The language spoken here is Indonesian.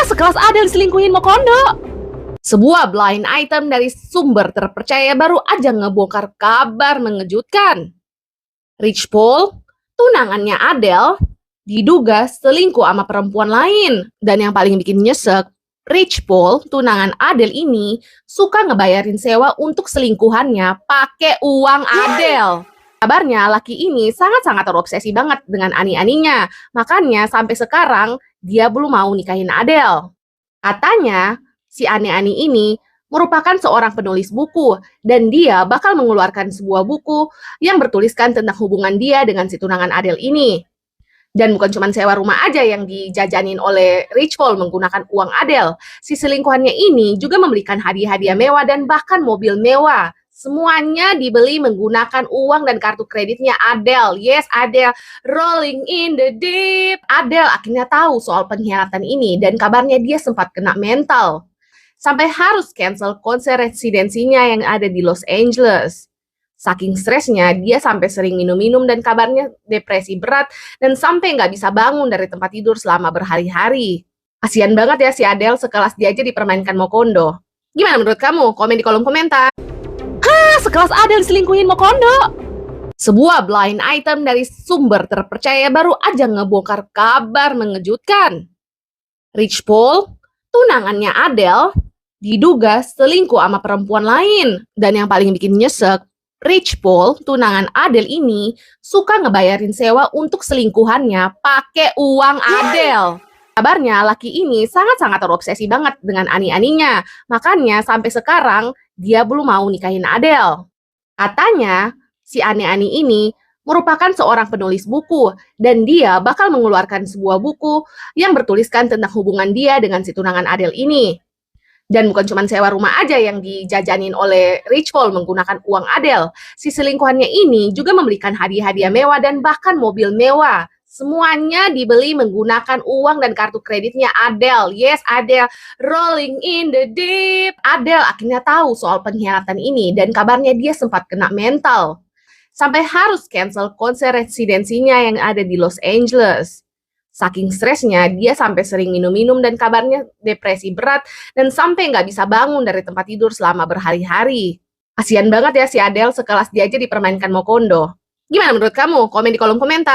Sekelas Adele diselingkuhin Mokondo. Sebuah blind item dari sumber terpercaya baru aja ngebongkar kabar mengejutkan. Rich Paul, tunangannya Adele, diduga selingkuh sama perempuan lain. Dan yang paling bikin nyesek, Rich Paul, tunangan Adele ini, suka ngebayarin sewa untuk selingkuhannya pakai uang Adele. Kabarnya laki ini sangat-sangat terobsesi banget dengan ani-aninya. Makanya sampai sekarang dia belum mau nikahin Adele. Katanya, si ani-ani ini merupakan seorang penulis buku dan dia bakal mengeluarkan sebuah buku yang bertuliskan tentang hubungan dia dengan si tunangan Adele ini. Dan bukan cuma sewa rumah aja yang dijajanin oleh Rich Paul menggunakan uang Adele. Si selingkuhannya ini juga membelikan hadiah-hadiah mewah dan bahkan mobil mewah. Semuanya dibeli menggunakan uang dan kartu kreditnya Adele. Yes, Adele. Rolling in the deep. Adele akhirnya tahu soal pengkhianatan ini dan kabarnya dia sempat kena mental. Sampai harus cancel konser residensinya yang ada di Los Angeles. Saking stresnya, dia sampai sering minum-minum dan kabarnya depresi berat dan sampai nggak bisa bangun dari tempat tidur selama berhari-hari. Kasian banget ya si Adele, sekelas dia aja dipermainkan Mokondo. Gimana menurut kamu? Komen di kolom komentar. Sekelas Adele diselingkuhin Mokondo. Sebuah blind item dari sumber terpercaya baru aja ngebongkar kabar mengejutkan. Rich Paul, tunangannya Adele, diduga selingkuh sama perempuan lain. Dan yang paling bikin nyesek, Rich Paul, tunangan Adele ini, suka ngebayarin sewa untuk selingkuhannya pakai uang Adele. Kabarnya laki ini sangat-sangat terobsesi banget dengan ani-aninya. Makanya sampai sekarang dia belum mau nikahin Adele. Katanya, si ani-ani ini merupakan seorang penulis buku dan dia bakal mengeluarkan sebuah buku yang bertuliskan tentang hubungan dia dengan si tunangan Adele ini. Dan bukan cuma sewa rumah aja yang dijajanin oleh Rich Paul menggunakan uang Adele. Si selingkuhannya ini juga membelikan hadiah-hadiah mewah dan bahkan mobil mewah. Semuanya dibeli menggunakan uang dan kartu kreditnya Adele. Yes, Adele. Rolling in the deep. Adele akhirnya tahu soal pengkhianatan ini dan kabarnya dia sempat kena mental. Sampai harus cancel konser residensinya yang ada di Los Angeles. Saking stresnya, dia sampai sering minum-minum dan kabarnya depresi berat dan sampai nggak bisa bangun dari tempat tidur selama berhari-hari. Kasian banget ya si Adele, sekelas dia aja dipermainkan Mokondo. Gimana menurut kamu? Komen di kolom komentar.